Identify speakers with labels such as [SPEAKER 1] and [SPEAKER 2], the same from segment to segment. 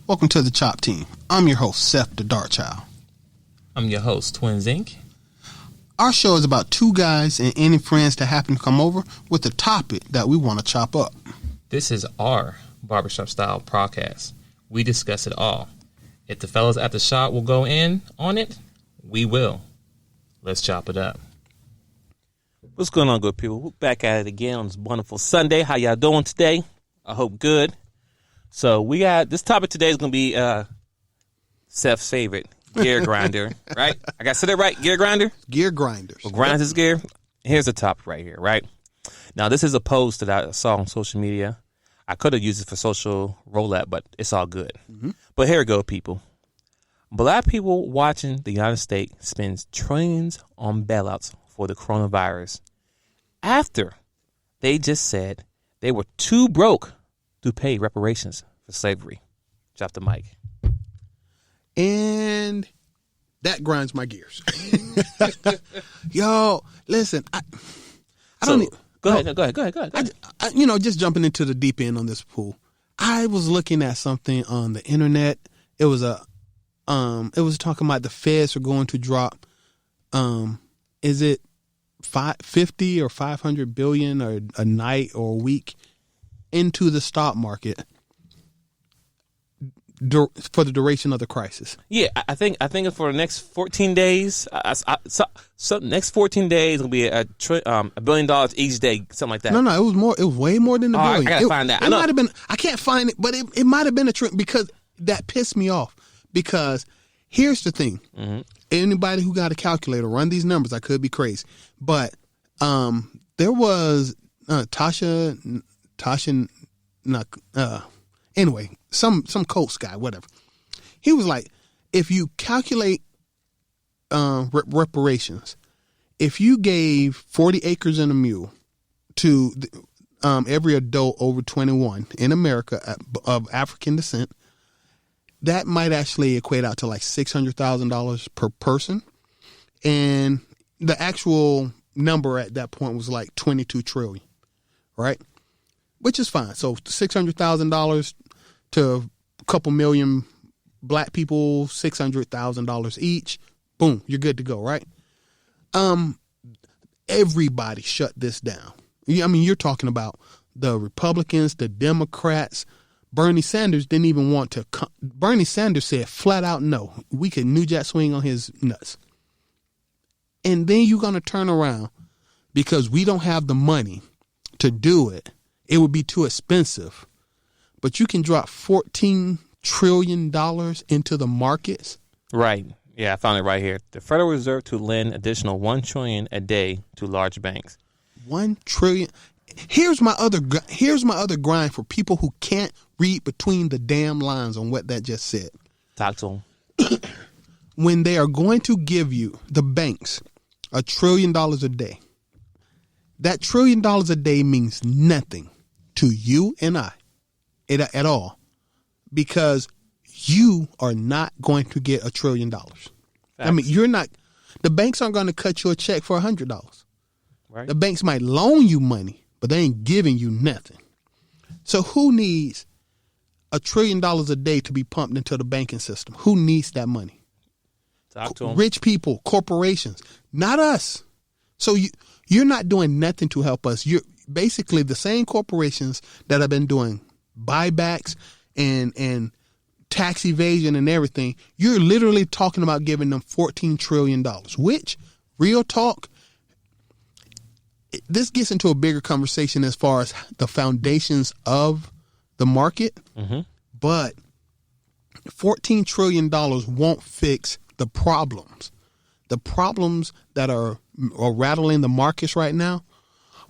[SPEAKER 1] Welcome to the Dachop team. I'm your host, Seth the Dart Child.
[SPEAKER 2] I'm your host, twinsinc.
[SPEAKER 1] Our show is about two guys and any friends that happen to come over with a topic that we want to chop up.
[SPEAKER 2] This is our barbershop style podcast. We discuss it all. If the fellas at the shop will go in on it, we will. Let's chop it up.
[SPEAKER 3] What's going on, good people? We're back at it again on this wonderful Sunday. How y'all doing today? I hope good. So we got this topic today is going to be Seth's favorite, gear grinder, right? I got to say that right? Gear grinder?
[SPEAKER 1] Gear grinders.
[SPEAKER 3] Well, grinds his gear. Here's the topic right here, right? Now, this is a post that I saw on social media. I could have used it for social roulette, but it's all good. Mm-hmm. But here we go, people. Black people watching the United States spends trillions on bailouts for the coronavirus after they just said they were too broke to pay reparations for slavery. Drop the mic.
[SPEAKER 1] And that grinds my gears. Yo, listen, I don't need...
[SPEAKER 3] Go ahead.
[SPEAKER 1] Just jumping into the deep end on this pool. I was looking at something on the internet. It was talking about the feds are going to drop, is it 50 or 500 billion or a night or a week into the stock market for the duration of the crisis.
[SPEAKER 3] Yeah, I think for the next 14 days, so next 14 days will be $1 billion each day, something like that.
[SPEAKER 1] No, it was more. It was way more than $1 billion.
[SPEAKER 3] I gotta find that.
[SPEAKER 1] It might have been. I can't find it, but it might have been a trick because that pissed me off. Because here's the thing: anybody who got a calculator, run these numbers. I could be crazy, but there was anyway, some Colts guy, whatever. He was like, if you calculate reparations, if you gave 40 acres and a mule to every adult over 21 in America of African descent, that might actually equate out to like $600,000 per person. And the actual number at that point was like 22 trillion, right? Which is fine. So $600,000 to a couple million black people, $600,000 each. Boom, you're good to go, right? Everybody shut this down. I mean, you're talking about the Republicans, the Democrats. Bernie Sanders didn't even want to. Bernie Sanders said flat out no. We could New Jack swing on his nuts. And then you're going to turn around because we don't have the money to do it. It would be too expensive. But you can drop $14 trillion into the markets.
[SPEAKER 3] Right. Yeah, I found it right here. The Federal Reserve to lend additional $1 trillion a day to large banks.
[SPEAKER 1] $1 trillion. Here's my other grind for people who can't read between the damn lines on what that just said.
[SPEAKER 3] Talk to them.
[SPEAKER 1] When they are going to give you, the banks, $1 trillion a day, that $1 trillion a day means nothing to you and I at all, because you are not going to get $1 trillion. Facts. I mean, the banks aren't going to cut you a check for $100. Right. The banks might loan you money, but they ain't giving you nothing. So who needs $1 trillion a day to be pumped into the banking system? Who needs that money?
[SPEAKER 3] Talk to them.
[SPEAKER 1] Rich people, corporations, not us. So you're not doing nothing to help us. You're basically the same corporations that have been doing buybacks and tax evasion and everything. You're literally talking about giving them $14 trillion, which, real talk, this gets into a bigger conversation as far as the foundations of the market. Mm-hmm. But $14 trillion won't fix the problems. The problems that are rattling the markets right now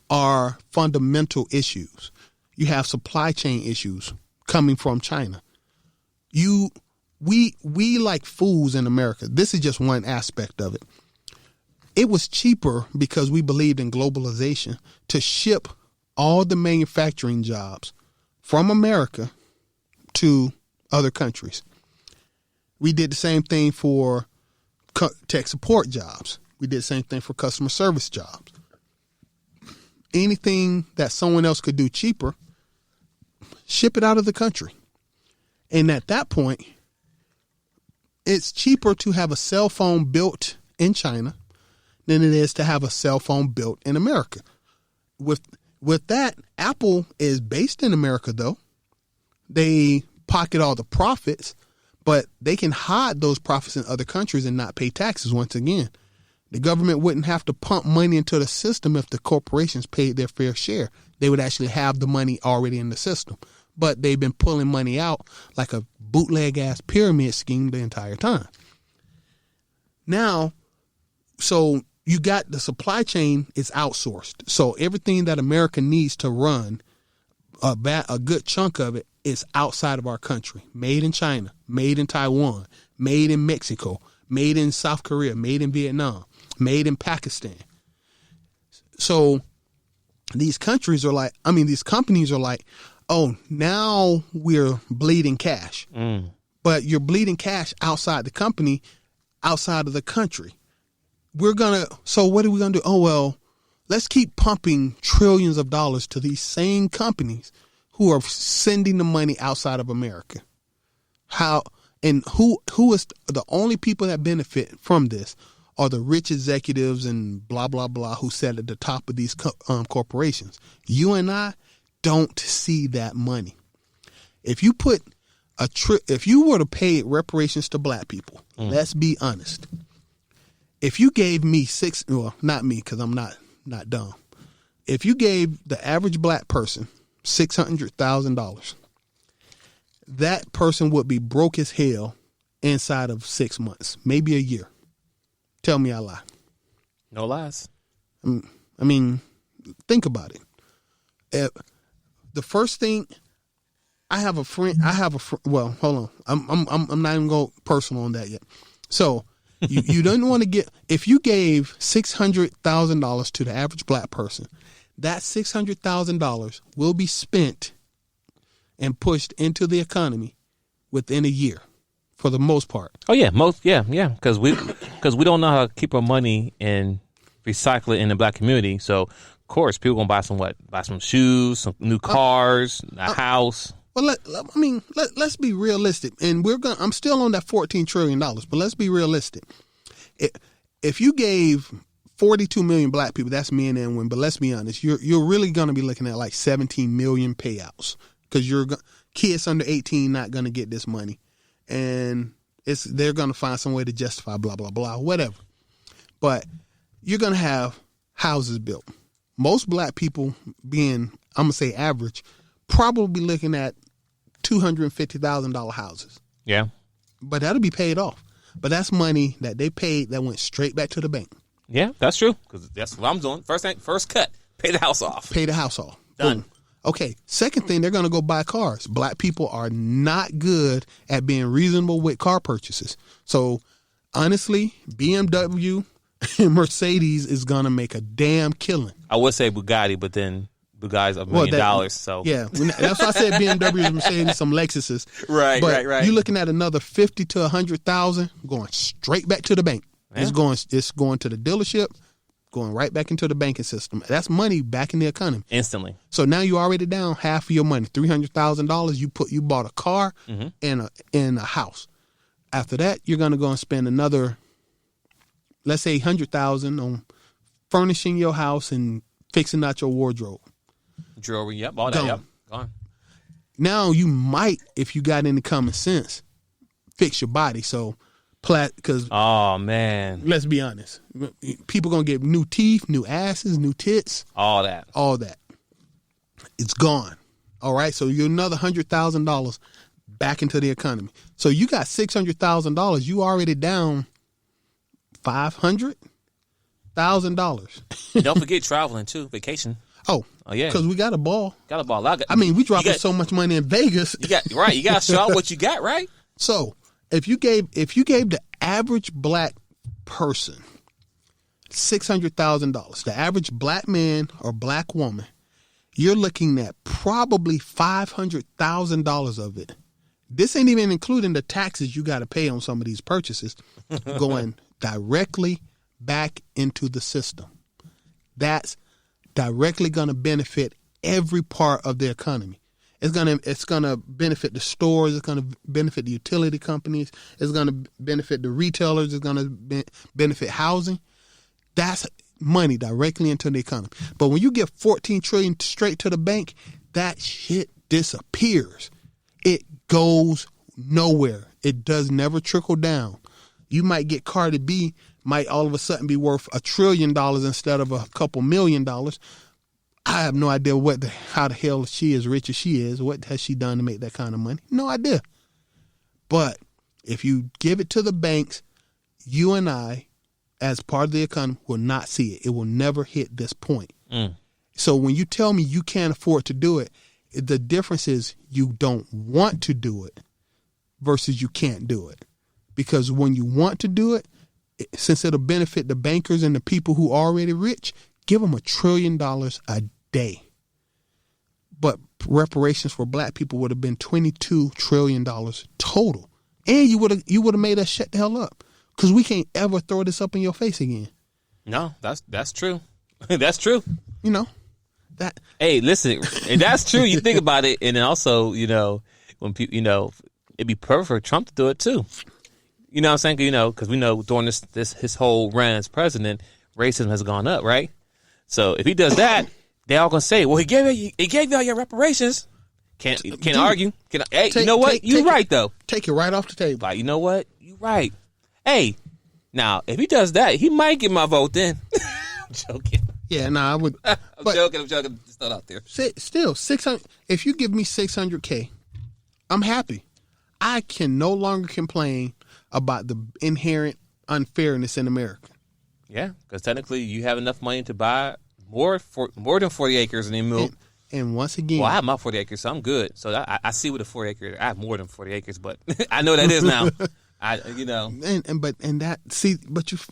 [SPEAKER 1] are fundamental issues. You have supply chain issues coming from China. We like fools in America. This is just one aspect of it. It was cheaper because we believed in globalization to ship all the manufacturing jobs from America to other countries. We did the same thing for tech support jobs. We did the same thing for customer service jobs. Anything that someone else could do cheaper, ship it out of the country. And at that point, it's cheaper to have a cell phone built in China than it is to have a cell phone built in America. With that, Apple is based in America, though. They pocket all the profits, but they can hide those profits in other countries and not pay taxes once again. The government wouldn't have to pump money into the system if the corporations paid their fair share. They would actually have the money already in the system. But they've been pulling money out like a bootleg-ass pyramid scheme the entire time. Now, so you got the supply chain is outsourced. So everything that America needs to run, a good chunk of it is outside of our country. Made in China, made in Taiwan, made in Mexico, made in South Korea, made in Vietnam, made in Pakistan. So these companies are like, oh, now we're bleeding cash. But you're bleeding cash outside the company, outside of the country. So what are we going to do? Oh, well, let's keep pumping trillions of dollars to these same companies who are sending the money outside of America. Who is the only people that benefit from this are the rich executives and blah, blah, blah who sit at the top of these corporations. You and I don't see that money. If you put if you were to pay reparations to black people, let's be honest. If you gave me not me, because I'm not dumb. If you gave the average black person $600,000, that person would be broke as hell inside of 6 months, maybe a year. Tell me I lie.
[SPEAKER 3] No lies.
[SPEAKER 1] I mean, think about it. The first thing, I have a friend. Well, hold on. I'm not even going personal on that yet. So you don't want to get, if you gave $600,000 to the average black person, that $600,000 will be spent and pushed into the economy within a year, for the most part.
[SPEAKER 3] Oh yeah, because we don't know how to keep our money and recycle it in the black community. So of course, people gonna buy some shoes, some new cars, a house.
[SPEAKER 1] Well, let's be realistic, and I'm still on that $14 trillion, but let's be realistic. If you gave 42 million black people, that's men and women, but let's be honest, you're really gonna be looking at like 17 million payouts, because kids under 18 not gonna get this money, and they're gonna find some way to justify blah blah blah whatever. But you're gonna have houses built. Most black people, being, I'm gonna say average, probably looking at $250,000 houses.
[SPEAKER 3] Yeah.
[SPEAKER 1] But that'll be paid off. But that's money that they paid that went straight back to the bank.
[SPEAKER 3] Yeah, that's true. Because that's what I'm doing. First cut. Pay the house off.
[SPEAKER 1] Pay the house off.
[SPEAKER 3] Done.
[SPEAKER 1] Boom. Okay. Second thing, they're going to go buy cars. Black people are not good at being reasonable with car purchases. So honestly, BMW and Mercedes is going to make a damn killing.
[SPEAKER 3] I would say Bugatti, but then Bugatti's $1 million. So
[SPEAKER 1] yeah, that's why I said BMWs, Mercedes, some Lexuses.
[SPEAKER 3] Right.
[SPEAKER 1] You're looking at another 50 to 100,000 going straight back to the bank. Yeah. It's going to the dealership, going right back into the banking system. That's money back in the economy
[SPEAKER 3] instantly.
[SPEAKER 1] So now you're already down half of your money, $300,000. You bought a car and a house. After that, you're going to go and spend another, let's say, $100,000 on furnishing your house and fixing out your wardrobe.
[SPEAKER 3] Jewelry, yep, all that, yep, gone.
[SPEAKER 1] Now you might, if you got any common sense, fix your body. So, because
[SPEAKER 3] oh man,
[SPEAKER 1] let's be honest, people gonna get new teeth, new asses, new tits,
[SPEAKER 3] all that.
[SPEAKER 1] It's gone. All right, so you're another $100,000 back into the economy. So you got $600,000. You already down $500,000.
[SPEAKER 3] Don't forget traveling too, vacation.
[SPEAKER 1] Oh yeah, because we got a ball. We dropping so much money in Vegas.
[SPEAKER 3] You got to show out what you got, right?
[SPEAKER 1] So if you gave the average black person $600,000, the average black man or black woman, you're looking at probably $500,000 of it. This ain't even including the taxes you got to pay on some of these purchases, going directly back into the system. That's directly going to benefit every part of the economy. It's gonna benefit the stores. It's gonna benefit the utility companies. It's gonna benefit the retailers. It's gonna benefit housing. That's money directly into the economy. But when you give 14 trillion straight to the bank, that shit disappears. It goes nowhere. It does never trickle down. You might get Cardi B might all of a sudden be worth $1 trillion instead of a couple $1 million. I have no idea how the hell she is rich as she is. What has she done to make that kind of money? No idea. But if you give it to the banks, you and I, as part of the economy, will not see it. It will never hit this point. So when you tell me you can't afford to do it, the difference is you don't want to do it versus you can't do it. Because when you want to do it, since it'll benefit the bankers and the people who are already rich, give them $1 trillion a day. But reparations for black people would have been $22 trillion total. And you would have made us shut the hell up. Because we can't ever throw this up in your face again.
[SPEAKER 3] No, that's true. That's true.
[SPEAKER 1] You know, that.
[SPEAKER 3] Hey, listen, and that's true. You think about it, and then also, when people, it'd be perfect for Trump to do it too. You know what I'm saying? Because we know during this his whole run as president, racism has gone up, right? So if he does that, they all gonna say, "Well, he gave you all your reparations." Can't argue. Hey, you know what? You're right though.
[SPEAKER 1] Take it right off the table.
[SPEAKER 3] Like, you know what? You're right. Hey, now if he does that, he might get my vote then. I'm joking.
[SPEAKER 1] Yeah, I would.
[SPEAKER 3] I'm joking. Just throw it out there.
[SPEAKER 1] Still, 600. If you give me $600K, I'm happy. I can no longer complain about the inherent unfairness in America.
[SPEAKER 3] Yeah, because technically you have enough money to buy more than 40 acres in the mill.
[SPEAKER 1] And once again,
[SPEAKER 3] well, I have my 40 acres, so I'm good. So I see with the 40 acres, I have more than 40 acres, but I know that is now. But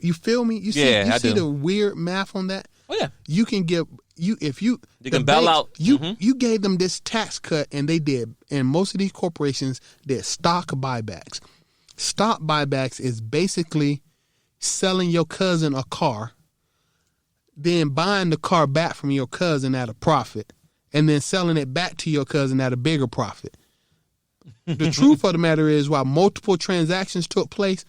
[SPEAKER 3] you feel me? You see the weird math on that? Oh yeah.
[SPEAKER 1] You can give you
[SPEAKER 3] can bail out.
[SPEAKER 1] You gave them this tax cut, and they did, and most of these corporations did stock buybacks. Stock buybacks is basically selling your cousin a car, then buying the car back from your cousin at a profit, and then selling it back to your cousin at a bigger profit. The truth of the matter is, while multiple transactions took place,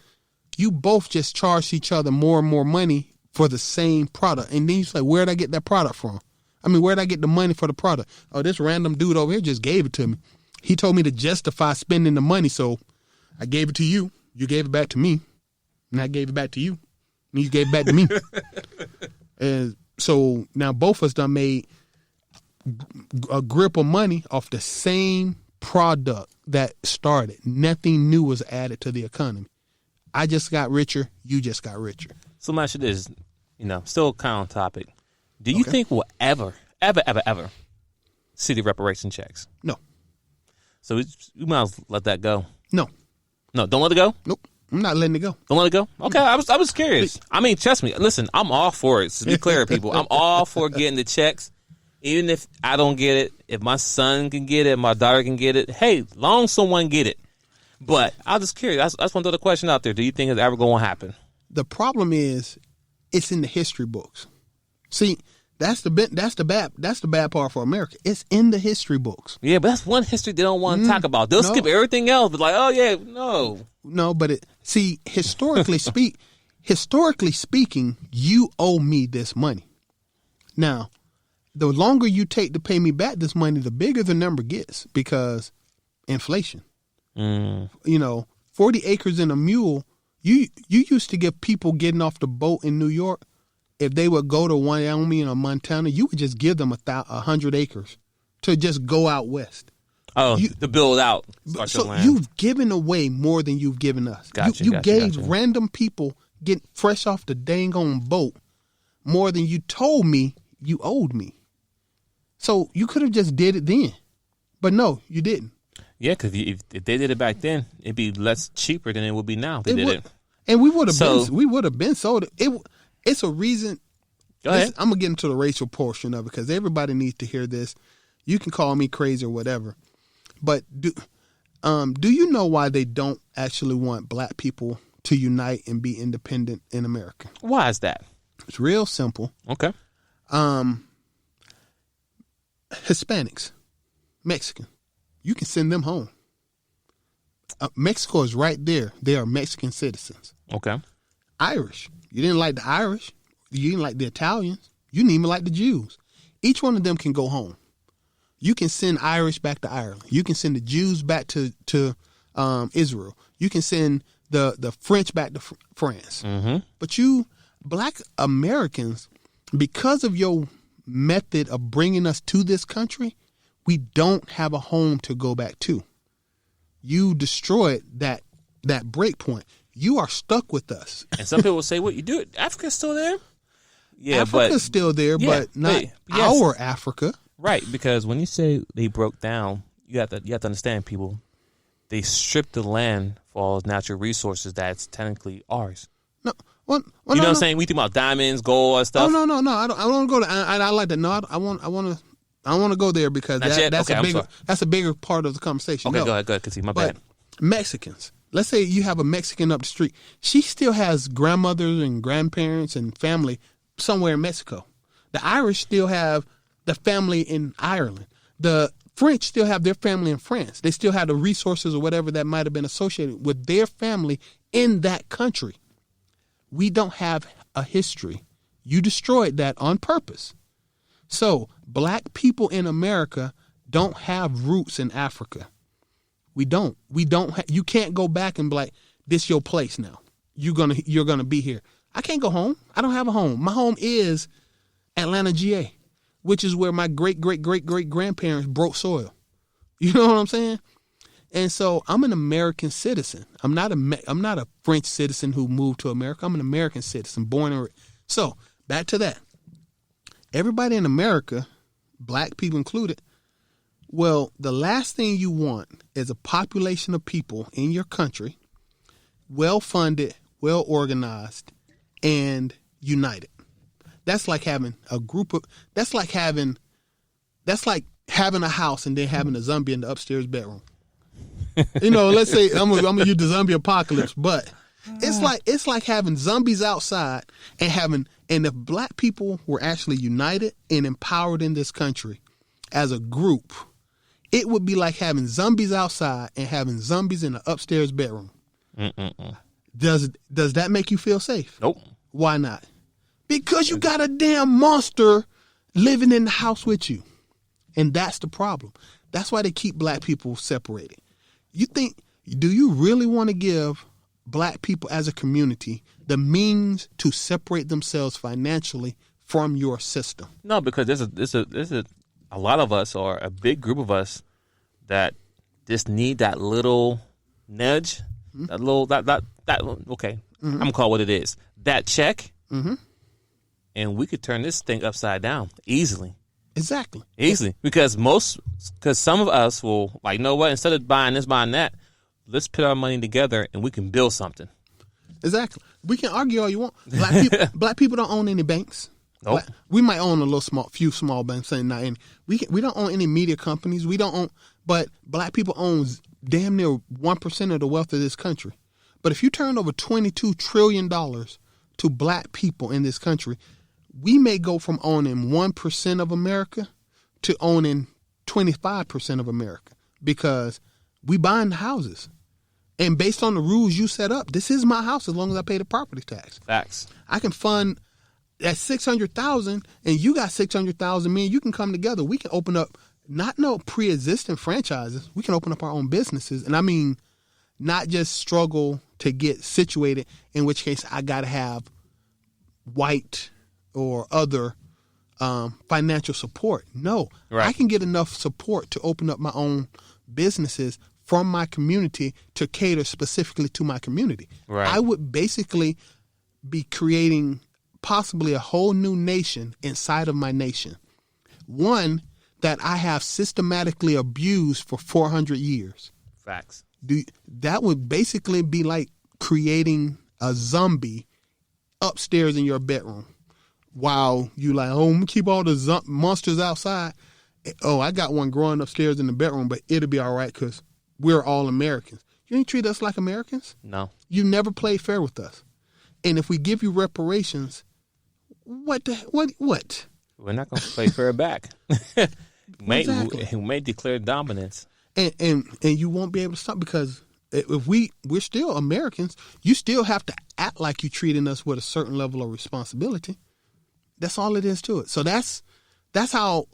[SPEAKER 1] you both just charged each other more and more money for the same product. And then you say, where'd I get that product from? I mean, where'd I get the money for the product? Oh, this random dude over here just gave it to me. He told me to justify spending the money, so I gave it to you. You gave it back to me. And I gave it back to you. And you gave it back to me. And so now both of us done made a grip of money off the same product that started. Nothing new was added to the economy. I just got richer. You just got richer.
[SPEAKER 3] So much it is, still kind of on topic. Do you think we'll ever see the reparation checks?
[SPEAKER 1] No.
[SPEAKER 3] So we might as well let that go.
[SPEAKER 1] No,
[SPEAKER 3] don't let it go?
[SPEAKER 1] Nope. I'm not letting it go.
[SPEAKER 3] Don't let it go? Okay, I was curious. I mean, trust me. Listen, I'm all for it. So be clear, people. I'm all for getting the checks. Even if I don't get it, if my son can get it, my daughter can get it, hey, long someone get it. But I was just curious. I just want to throw the question out there. Do you think it's ever going to happen?
[SPEAKER 1] The problem is, it's in the history books. See, that's the bad part for America. It's in the history books.
[SPEAKER 3] Yeah, but that's one history they don't want to talk about. They'll skip everything else. But like, oh yeah, no,
[SPEAKER 1] but historically speaking, you owe me this money. Now, the longer you take to pay me back this money, the bigger the number gets because inflation. 40 acres and a mule. You used to give people getting off the boat in New York, if they would go to Wyoming or Montana, you would just give them 100 acres to just go out west.
[SPEAKER 3] Oh, to build out.
[SPEAKER 1] So you've given away more than you've given us. You gave random people get fresh off the dang on boat more than you told me you owed me. So you could have just did it then. But no, you didn't.
[SPEAKER 3] Yeah, because if they did it back then, it'd be less cheaper than it would be now. If they did it.
[SPEAKER 1] And we would have been sold it. It's a reason.
[SPEAKER 3] Go ahead.
[SPEAKER 1] I'm going to get into the racial portion of it because everybody needs to hear this. You can call me crazy or whatever. But do you know why they don't actually want black people to unite and be independent in America?
[SPEAKER 3] Why is that?
[SPEAKER 1] It's real simple.
[SPEAKER 3] Okay.
[SPEAKER 1] Hispanics, Mexican, you can send them home. Mexico is right there. They are Mexican citizens.
[SPEAKER 3] Okay.
[SPEAKER 1] Irish. You didn't like the Irish. You didn't like the Italians. You didn't even like the Jews. Each one of them can go home. You can send Irish back to Ireland. You can send the Jews back to Israel. You can send the French back to France.
[SPEAKER 3] Mm-hmm.
[SPEAKER 1] But you, Black Americans, because of your method of bringing us to this country, we don't have a home to go back to. You destroyed that break point. You are stuck with us.
[SPEAKER 3] And some people say, "What you do? Africa's still there." Yeah,
[SPEAKER 1] Africa's still there, but not our Africa.
[SPEAKER 3] Right, because when you say they broke down, you have to understand, people. They stripped the land for all its natural resources that's technically ours.
[SPEAKER 1] No,
[SPEAKER 3] you know what I'm saying? We think about diamonds, gold, and stuff.
[SPEAKER 1] Oh, no. I don't go to. I like that. No, I want to go there because that's a bigger part of the conversation.
[SPEAKER 3] Okay,
[SPEAKER 1] no.
[SPEAKER 3] go ahead. Cause my bad.
[SPEAKER 1] Mexicans. Let's say you have a Mexican up the street. She still has grandmothers and grandparents and family somewhere in Mexico. The Irish still have the family in Ireland. The French still have their family in France. They still have the resources or whatever that might have been associated with their family in that country. We don't have a history. You destroyed that on purpose. So Black people in America don't have roots in Africa. We don't. You can't go back and be like, this your place now. You're gonna be here. I can't go home. I don't have a home. My home is Atlanta, GA, which is where my great grandparents broke soil. You know what I'm saying? And so I'm an American citizen. I'm not a French citizen who moved to America. I'm an American citizen, born and raised. So back to that. Everybody in America, Black people included, well, the last thing you want is a population of people in your country, well-funded, well-organized, and united. That's like having a that's like having a house and then having a zombie in the upstairs bedroom. Let's say I'm gonna use the zombie apocalypse, but it's like having zombies outside and if Black people were actually united and empowered in this country as a group, it would be like having zombies outside and having zombies in the upstairs bedroom. Does that make you feel safe?
[SPEAKER 3] Nope.
[SPEAKER 1] Why not? Because you got a damn monster living in the house with you. And that's the problem. That's why they keep Black people separated. Do you really want to give Black people as a community the means to separate themselves financially from your system?
[SPEAKER 3] No, because there's a lot of us, or a big group of us, that just need that little nudge, that little okay. I'm gonna call it what it is. That check, and we could turn this thing upside down easily.
[SPEAKER 1] Exactly.
[SPEAKER 3] Easily, because some of us will like, know what? Instead of buying this, buying that, let's put our money together and we can build something.
[SPEAKER 1] Exactly. We can argue all you want. Black people don't own any banks.
[SPEAKER 3] Nope.
[SPEAKER 1] We might own few small banks, saying not any. We don't own any media companies. We don't own, but Black people own damn near 1% of the wealth of this country. But if you turn over $22 trillion to Black people in this country, we may go from owning 1% of America to owning 25% of America because we buying the houses. And based on the rules you set up, this is my house as long as I pay the property tax.
[SPEAKER 3] Facts.
[SPEAKER 1] I can fund at $600,000 and you got $600,000. Me and you can come together. We can open up no pre-existing franchises. We can open up our own businesses. And I mean, not just struggle to get situated, in which case I got to have white or other financial support. No,
[SPEAKER 3] right.
[SPEAKER 1] I can get enough support to open up my own businesses from my community to cater specifically to my community.
[SPEAKER 3] Right.
[SPEAKER 1] I would basically be creating possibly a whole new nation inside of my nation. One that I have systematically abused for 400 years.
[SPEAKER 3] Facts.
[SPEAKER 1] That would basically be like creating a zombie upstairs in your bedroom while you like, oh, I'm going to keep all the monsters outside. Oh, I got one growing upstairs in the bedroom, but it'll be all right because we're all Americans. You ain't treat us like Americans?
[SPEAKER 3] No.
[SPEAKER 1] You never played fair with us. And if we give you reparations, what?
[SPEAKER 3] We're not going to play fair back.
[SPEAKER 1] Exactly.
[SPEAKER 3] We may declare dominance.
[SPEAKER 1] and you won't be able to stop, because if we're still Americans, you still have to act like you're treating us with a certain level of responsibility. That's all it is to it. So that's how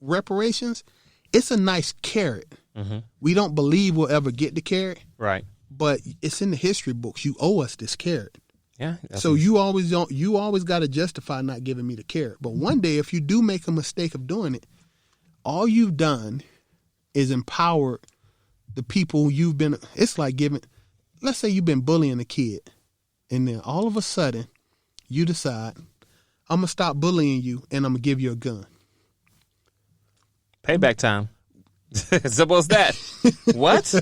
[SPEAKER 1] reparations, it's a nice carrot.
[SPEAKER 3] Mm-hmm.
[SPEAKER 1] We don't believe we'll ever get the carrot.
[SPEAKER 3] Right.
[SPEAKER 1] But it's in the history books. You owe us this carrot.
[SPEAKER 3] Yeah.
[SPEAKER 1] So you always got to justify not giving me the carrot. But one day, if you do make a mistake of doing it, all you've done is empowered the people you've been. It's like let's say you've been bullying a kid, and then all of a sudden you decide, I'm gonna stop bullying you and I'm gonna give you a gun.
[SPEAKER 3] Payback time. Simple as that. What?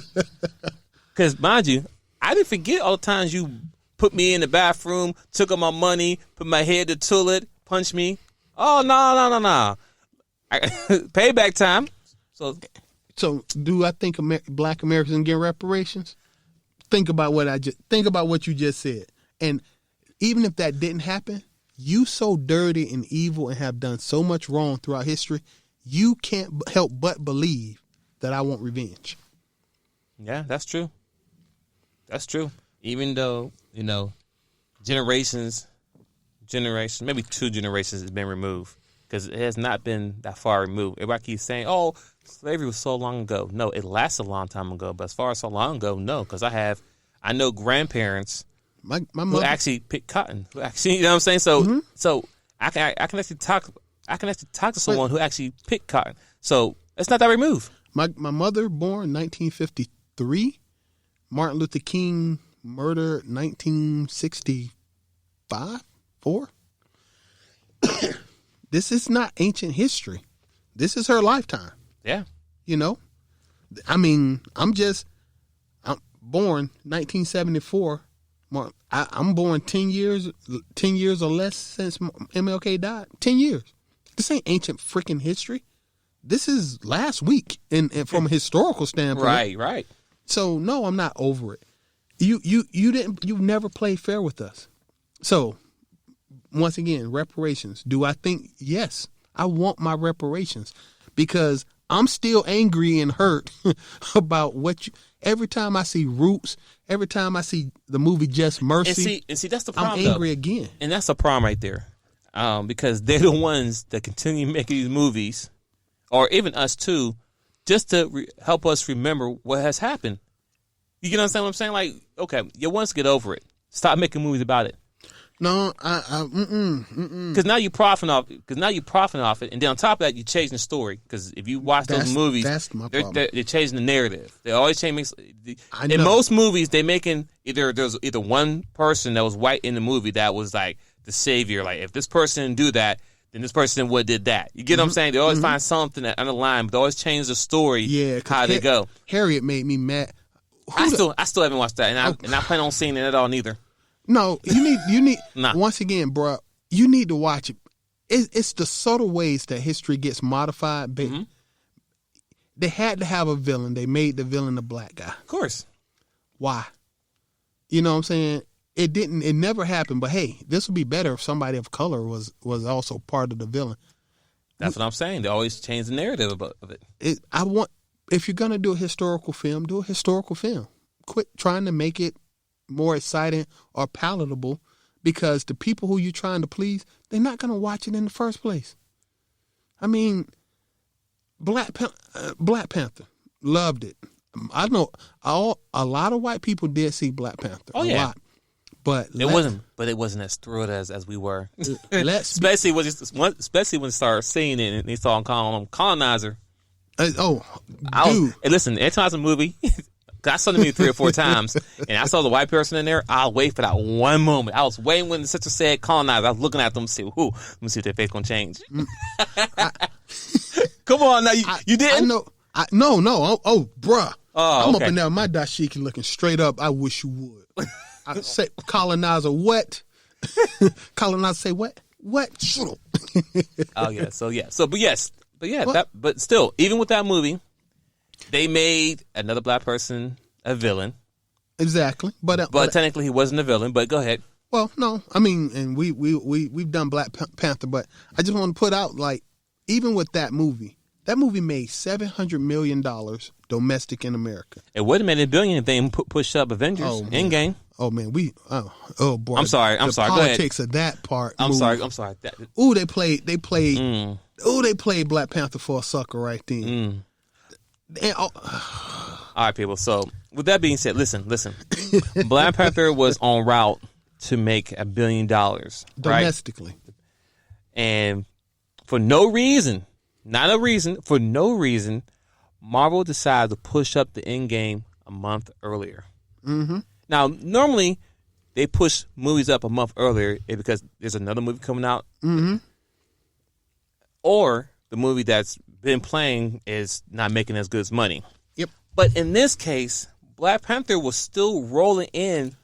[SPEAKER 3] Because mind you, I didn't forget all the times you put me in the bathroom, took all my money, put my head in the toilet, punched me. Oh, no. Payback time. So
[SPEAKER 1] do I think Black Americans get reparations? Think about what you just said. And even if that didn't happen, you so dirty and evil and have done so much wrong throughout history, you can't help but believe that I want revenge.
[SPEAKER 3] Yeah, that's true. That's true. Even though, generations, maybe 2 generations has been removed, because it has not been that far removed. Everybody keeps saying, oh, slavery was so long ago. No, it lasted a long time ago. But as far as so long ago, no, because I know grandparents
[SPEAKER 1] my
[SPEAKER 3] who
[SPEAKER 1] mother
[SPEAKER 3] actually picked cotton. Who actually, you know what I'm saying? So,
[SPEAKER 1] Mm-hmm.
[SPEAKER 3] so I can actually talk. I can actually talk to someone who actually picked cotton. So it's not that removed.
[SPEAKER 1] My mother born 1953. Martin Luther King murdered 1965, 4. This is not ancient history. This is her lifetime.
[SPEAKER 3] Yeah.
[SPEAKER 1] I mean, I'm born 1974. I'm born 10 years or less since MLK died. 10 years. This ain't ancient freaking history. This is last week, and from a historical standpoint.
[SPEAKER 3] Right.
[SPEAKER 1] So no, I'm not over it. You've never played fair with us. So once again, reparations. Do I think? Yes, I want my reparations, because I'm still angry and hurt about every time I see Roots, every time I see the movie Just Mercy.
[SPEAKER 3] And see that's the problem.
[SPEAKER 1] I'm angry again.
[SPEAKER 3] And that's the problem right there. Because they're the ones that continue making these movies, or even us too, just to help us remember what has happened. You can understand what I'm saying? Like, okay, you want us to get over it. Stop making movies about it.
[SPEAKER 1] No,
[SPEAKER 3] Because now you're profiting off. It, and then on top of that, you're changing the story. Because if you watch those movies,
[SPEAKER 1] that's my problem.
[SPEAKER 3] They're changing the narrative. They always change.
[SPEAKER 1] I know.
[SPEAKER 3] In most movies, they making there's either one person that was white in the movie that was like the savior. Like, if this person didn't do that, then this person would did that. You get what I'm saying? They always find something that underlying, but they always change the story.
[SPEAKER 1] Yeah,
[SPEAKER 3] how they go.
[SPEAKER 1] Harriet made me mad.
[SPEAKER 3] I still haven't watched that, and I plan on seeing it at all neither.
[SPEAKER 1] No, you need.
[SPEAKER 3] Nah.
[SPEAKER 1] Once again, bro, you need to watch it. It's the subtle ways that history gets modified.
[SPEAKER 3] Mm-hmm.
[SPEAKER 1] They had to have a villain. They made the villain a black guy.
[SPEAKER 3] Of course.
[SPEAKER 1] Why? You know what I'm saying? It never happened. But hey, this would be better if somebody of color was also part of the villain.
[SPEAKER 3] That's what I'm saying. They always change the narrative of it.
[SPEAKER 1] If you're gonna do a historical film, do a historical film. Quit trying to make it more exciting or palatable, because the people who you're trying to please, they're not going to watch it in the first place. I mean, Black Panther, loved it. I know a lot of white people did see Black Panther. A lot. But
[SPEAKER 3] it wasn't as thrilled as we were. especially when they started seeing it and they saw him calling him colonizer.
[SPEAKER 1] Dude.
[SPEAKER 3] Hey, listen, every time I was a movie, I saw the movie 3 or 4 times, and I saw the white person in there. I'll wait for that one moment. I was waiting when the sister said colonizer. I was looking at them to see, let me see if their face gonna change. Come on, now you didn't?
[SPEAKER 1] No. Oh, bruh.
[SPEAKER 3] Oh,
[SPEAKER 1] I'm
[SPEAKER 3] okay.
[SPEAKER 1] up in there with my dashiki looking straight up. I wish you would. I say colonizer what? Colonizer say what? What?
[SPEAKER 3] Oh yeah. But still, even with that movie, they made another black person a villain.
[SPEAKER 1] Exactly, but
[SPEAKER 3] technically he wasn't a villain. But go ahead.
[SPEAKER 1] Well, no, I mean, and we've done Black Panther, but I just want to put out, like, even with that movie made $700 million domestic in America.
[SPEAKER 3] It would have made $1 billion if they didn't push up Avengers Endgame.
[SPEAKER 1] Oh man, boy.
[SPEAKER 3] I'm sorry.
[SPEAKER 1] The
[SPEAKER 3] Go ahead.
[SPEAKER 1] politics of that part.
[SPEAKER 3] I'm sorry.
[SPEAKER 1] Ooh, they played. Ooh, they played Black Panther for a sucker right then. And,
[SPEAKER 3] All right, people. So with that being said, listen. Black Panther was en route to make $1 billion
[SPEAKER 1] domestically,
[SPEAKER 3] right? And for no reason, for no reason, Marvel decided to push up the Endgame a month earlier.
[SPEAKER 1] Mm-hmm.
[SPEAKER 3] Now, normally they push movies up a month earlier because there's another movie coming out, or the movie that's been playing is not making as good as money.
[SPEAKER 1] Yep.
[SPEAKER 3] But in this case, Black Panther was still rolling in.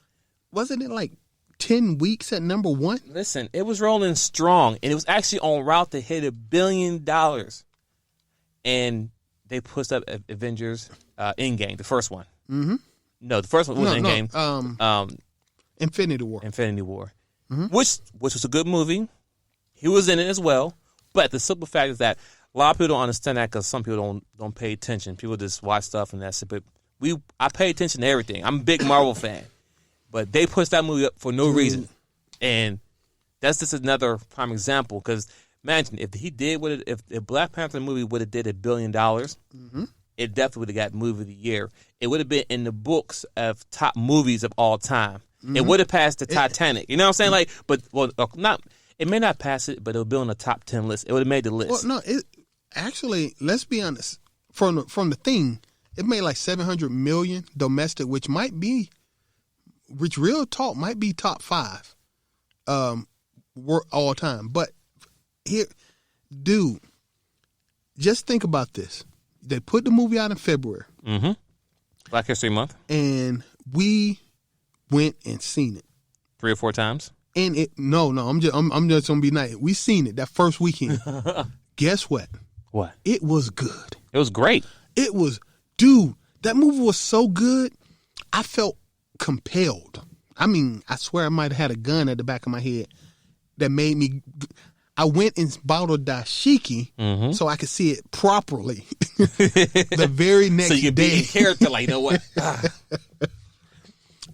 [SPEAKER 1] Wasn't it like 10 weeks at number one?
[SPEAKER 3] Listen, it was rolling strong, and it was actually on route to hit $1 billion. And they pushed up Avengers Endgame, the first one.
[SPEAKER 1] Mm-hmm.
[SPEAKER 3] No, the first one wasn't Endgame.
[SPEAKER 1] Infinity War.
[SPEAKER 3] Which was a good movie. He was in it as well. But the simple fact is that a lot of people don't understand that because some people don't pay attention. People just watch stuff and that's it. But I pay attention to everything. I'm a big Marvel fan. But they pushed that movie up for no reason. And that's just another prime example. Because imagine if if Black Panther movie would have did $1 billion, it definitely would have got movie of the year. It would have been in the books of top movies of all time. It would have passed the Titanic. You know what I'm saying? It may not pass it, but it would be on the top 10 list. It would have made the list.
[SPEAKER 1] Well, no, actually, let's be honest. From the thing, it made like $700 million domestic, which real talk might be top 5 all time. But here, dude, just think about this. They put the movie out in February.
[SPEAKER 3] Mm-hmm. Black History Month.
[SPEAKER 1] And we went and seen it
[SPEAKER 3] 3 or 4 times.
[SPEAKER 1] And I'm just gonna be nice. We seen it that first weekend. Guess what?
[SPEAKER 3] What?
[SPEAKER 1] It was good.
[SPEAKER 3] It was great.
[SPEAKER 1] It was, dude. That movie was so good. I felt compelled. I mean, I swear I might have had a gun at the back of my head that made me. I went and bought a dashiki so I could see it properly the very next day.
[SPEAKER 3] So you could be in character, like, you know what?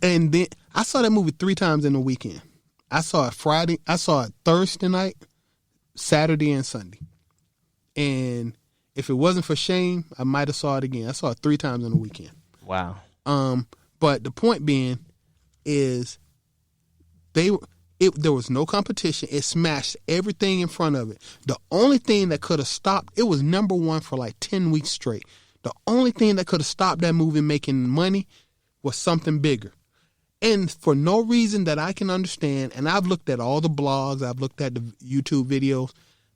[SPEAKER 1] And then I saw that movie 3 times in a weekend. I saw it Friday. I saw it Thursday night, Saturday, and Sunday. And if it wasn't for shame, I might have saw it again. I saw it 3 times in a weekend.
[SPEAKER 3] Wow.
[SPEAKER 1] But the point being is there was no competition. It smashed everything in front of it. The only thing that could have stopped, it was number 1 for like 10 weeks straight. The only thing that could have stopped that movie making money was something bigger. And for no reason that I can understand, and I've looked at all the blogs, I've looked at the YouTube videos,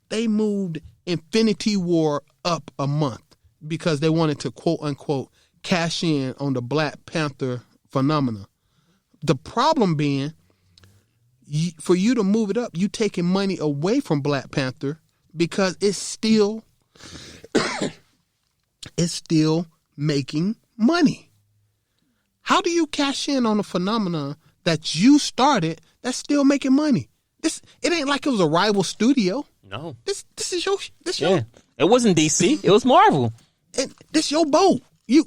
[SPEAKER 1] they moved Infinity War up a month because they wanted to, quote unquote, cash in on the Black Panther phenomena. The problem being, for you to move it up, you taking money away from Black Panther because it's still making money. How do you cash in on a phenomenon that you started that's still making money? It ain't like it was a rival studio.
[SPEAKER 3] No.
[SPEAKER 1] This is your
[SPEAKER 3] It wasn't DC. It was Marvel.
[SPEAKER 1] And this your boat. You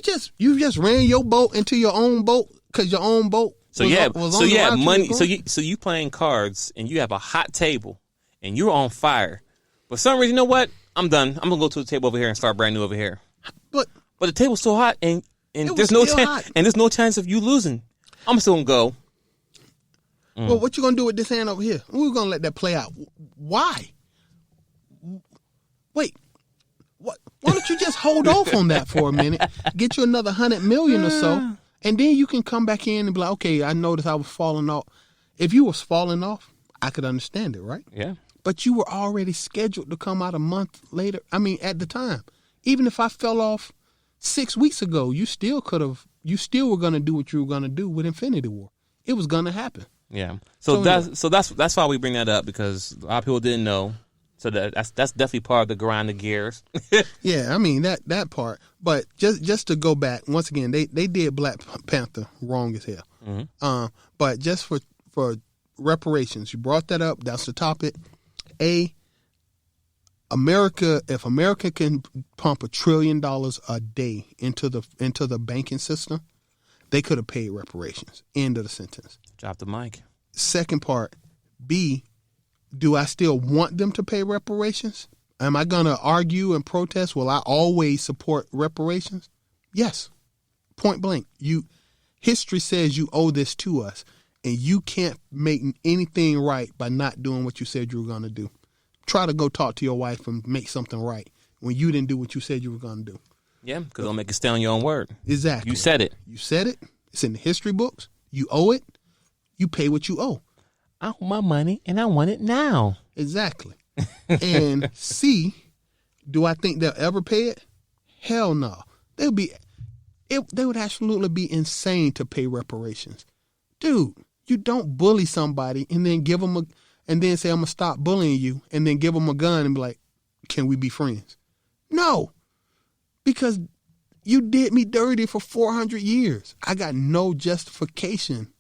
[SPEAKER 1] just ran your boat into your own boat because your own boat.
[SPEAKER 3] So you have money. So you playing cards and you have a hot table and you're on fire. For some reason, you know what? I'm done. I'm gonna go to the table over here and start brand new over here.
[SPEAKER 1] But
[SPEAKER 3] the table's so hot and there's no chance. And there's no chance of you losing. I'm still gonna go.
[SPEAKER 1] Well, what you gonna do with this hand over here? We're gonna let that play out. Why? Wait. What? Why don't you just hold off on that for a minute? Get you another 100 million or so, and then you can come back in and be like, okay, I noticed I was falling off. If you was falling off, I could understand it, right?
[SPEAKER 3] Yeah. But
[SPEAKER 1] you were already scheduled to come out a month later. I mean, at the time, even if I fell off 6 weeks ago, you still were going to do what you were going to do with Infinity War. It was going to happen.
[SPEAKER 3] Yeah. So that's why we bring that up, because a lot of people didn't know. So that's definitely part of the grind of gears.
[SPEAKER 1] Yeah, I mean that part. But just to go back once again, they did Black Panther wrong as hell. Mm-hmm. But just for reparations, you brought that up. That's the topic. A if America can pump $1 trillion a day into the banking system, they could have paid reparations. End of the sentence.
[SPEAKER 3] Drop the mic.
[SPEAKER 1] Second part, B, do I still want them to pay reparations? Am I going to argue and protest? Will I always support reparations? Yes. Point blank. History says you owe this to us, and you can't make anything right by not doing what you said you were going to do. Try to go talk to your wife and make something right when you didn't do what you said you were going to do.
[SPEAKER 3] Yeah, because don't make it stay on your own word.
[SPEAKER 1] Exactly.
[SPEAKER 3] You said it.
[SPEAKER 1] You said it. It's in the history books. You owe it. You pay what you owe.
[SPEAKER 3] I owe my money, and I want it now.
[SPEAKER 1] Exactly. And C, do I think they'll ever pay it? Hell no. They would absolutely be insane to pay reparations. Dude, you don't bully somebody and then give them and then say, I'm going to stop bullying you, and then give them a gun and be like, can we be friends? No, because you did me dirty for 400 years. I got no justification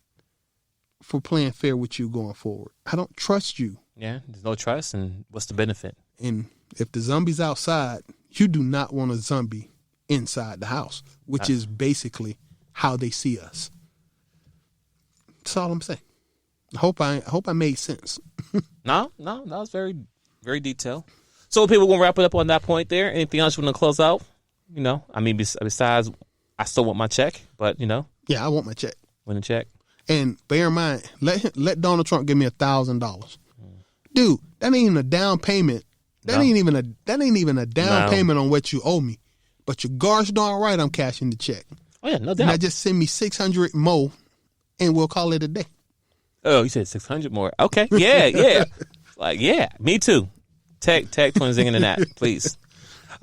[SPEAKER 1] for playing fair with you going forward. I don't trust you.
[SPEAKER 3] Yeah, there's no trust, and what's the benefit?
[SPEAKER 1] And if the zombie's outside, you do not want a zombie inside the house, which is basically how they see us. That's all I'm saying. I hope I made sense.
[SPEAKER 3] No, that was very, very detailed. So people will wrap it up on that point there. Anything else you want to close out? I mean, besides, I still want my check, but
[SPEAKER 1] Yeah, I want my check.
[SPEAKER 3] Want a check?
[SPEAKER 1] And bear in mind, let Donald Trump give me $1,000. Dude, that ain't even a down payment. That ain't even a down payment on what you owe me. But you're gosh darn right, I'm cashing the check.
[SPEAKER 3] Oh yeah, no doubt.
[SPEAKER 1] Now just send me 600 more, and we'll call it a day.
[SPEAKER 3] Oh, you said 600 more. Okay, yeah. Me too. Tag twinsinc in that, please.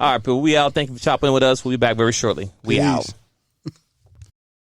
[SPEAKER 3] All right, people, we out. Thank you for chopping with us. We'll be back very shortly. We out.